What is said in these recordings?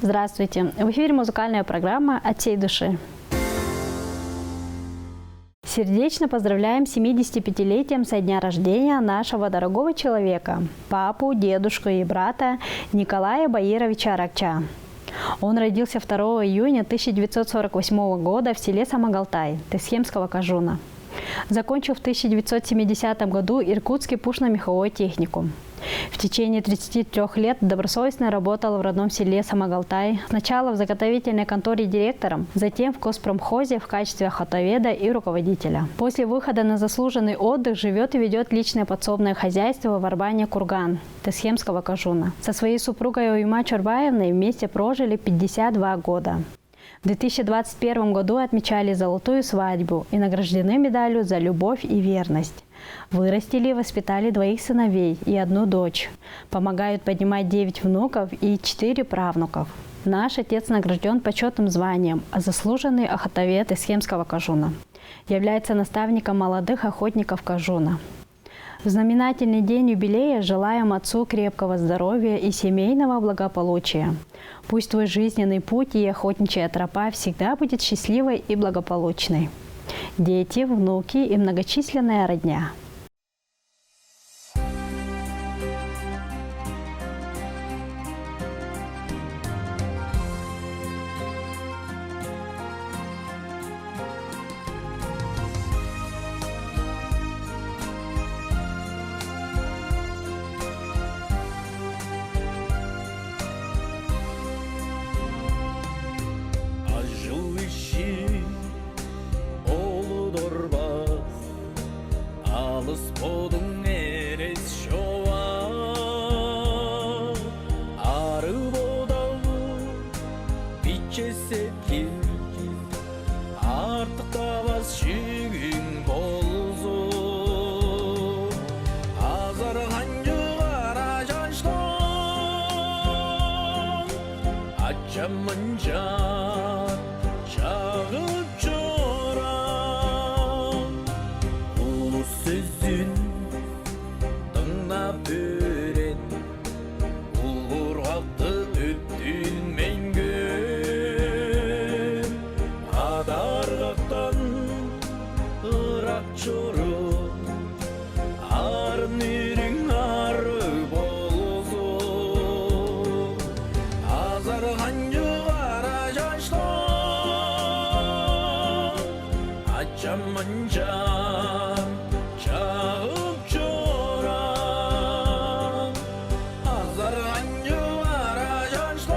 Здравствуйте! В эфире музыкальная программа «От всей души». Сердечно поздравляем с 75-летием со дня рождения нашего дорогого человека, папу, дедушку и брата Николая Баировича Аракча. Он родился 2 июня 1948 года в селе Самогалтай Тесхемского кожуна. Закончил в 1970 году Иркутский пушно-меховой техникум. В течение 33 лет добросовестно работал в родном селе Самогалтай, сначала в заготовительной конторе директором, затем в Госпромхозе в качестве охотоведа и руководителя. После выхода на заслуженный отдых живет и ведет личное подсобное хозяйство в Арбане Курган Тесхемского кожуна. Со своей супругой Уйма Чорбаевной вместе прожили 52 года. В 2021 году отмечали золотую свадьбу и награждены медалью за любовь и верность. Вырастили и воспитали 2 сыновей и 1 дочь. Помогают поднимать 9 внуков и 4 правнуков. Наш отец награжден почетным званием «Заслуженный охотовед Тесхемского кожуна». Является наставником молодых охотников кожуна. В знаменательный день юбилея желаем отцу крепкого здоровья и семейного благополучия. Пусть твой жизненный путь и охотничья тропа всегда будет счастливой и благополучной. Дети, внуки и многочисленная родня. Bodun eres şova Arı bodalı Biçeseki Artık davaz şügün bolzu Azar hancı aracaçtan Açamınca Çağıp çoran Bu sözün Bören Ulgurgaktı öttün mengör Adargaktan Irak çoru Arın ürün arı bolzu Azar hancı aracaçtan Açamınca Çağıp çoran Azar hancı aracaçtan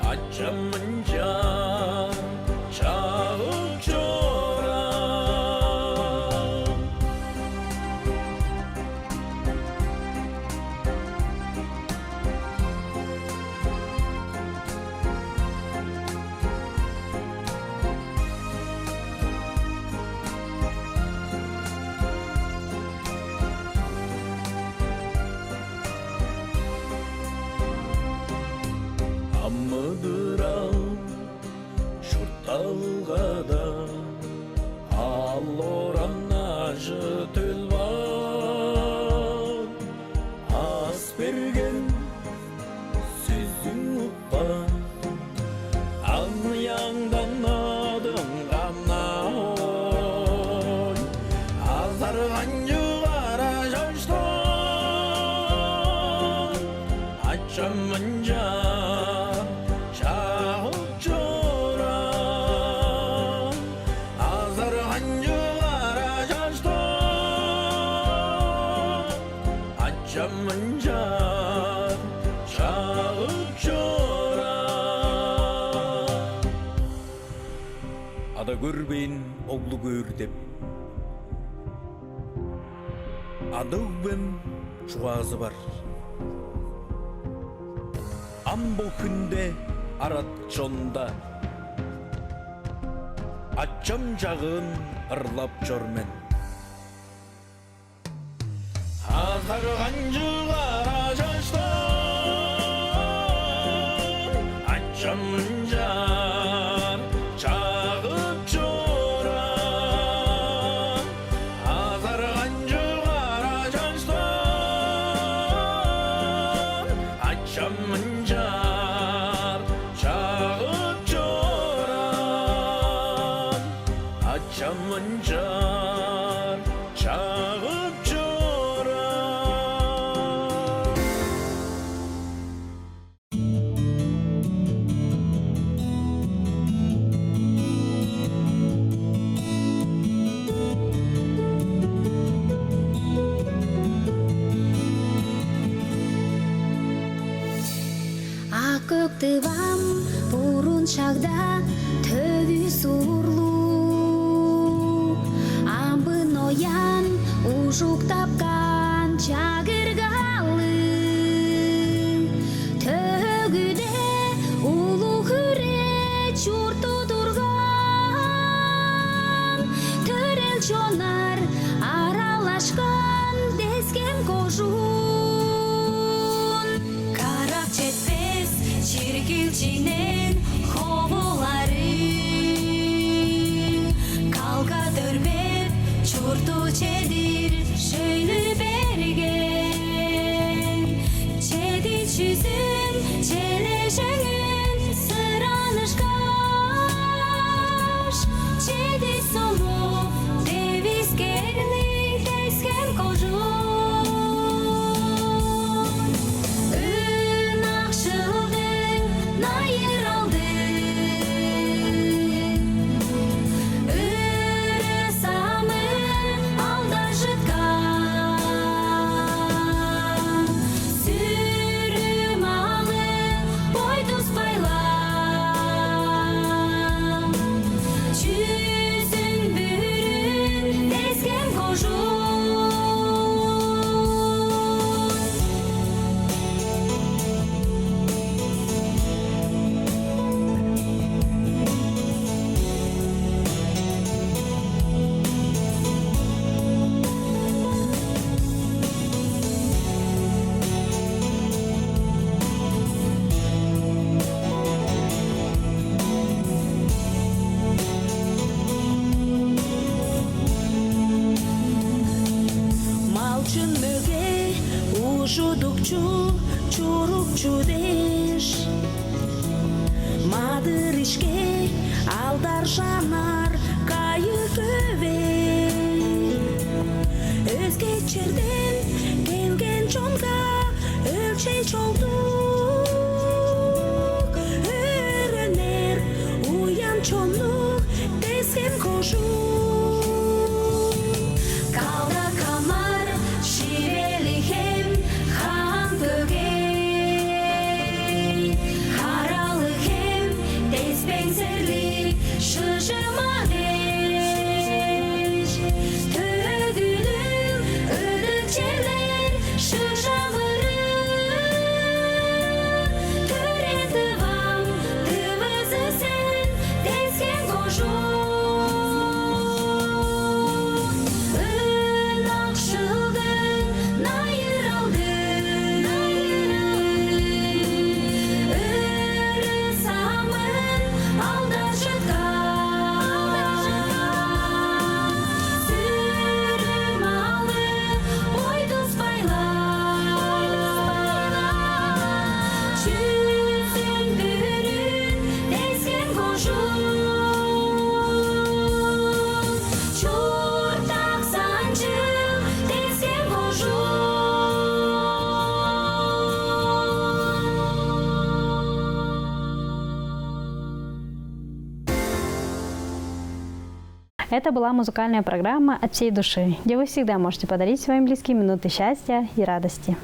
Açamınca Çağıp çoran Amıdıra şurtalgada Alloran acı tölvan As bergen sözün upan Anlayandan adın gamna oy Azar hancı aracaçtan Açamınca Açamınca çağıp çoran Ada görbeyin oğlu gör dep Adıgben çuğazı var Ambo hünde arat çonda Açam jağın ırlap jormen Azar hancı aracaçtan Açamınca çağıp çoran Azar hancı aracaçtan Açam анчар чагып жора. Ақ көкті вам бұрын шағда төбі сұрлу. Амбын оян ұжық тапқан чағырғалы. Төгіде ұлы хүрет жұрты тұрған. Төрел жонар аралашқан дескен қожу. Çirkilçinin hovuları kalka dörbep çurtu çedir şöyle bergen çedi çizim çeleşeğin sıranışkaş çedi somu deviz gerli desken kocu. Ужудукчу, чурукчу деш Мадырышке алдар жанар кайы көбе Өзге черден келген жонга өлчей жолдук Өрөнер уян чонлук дескен кожу Калда камар шивелихем хан бөгей Харалыхем деспенсерлик шыжыма деш Төгүлүм өдүк жерлер шыжавыры Төретывам тывызы сен дескен кожу Это была музыкальная программа «От всей души», где вы всегда можете подарить своим близким минуты счастья и радости.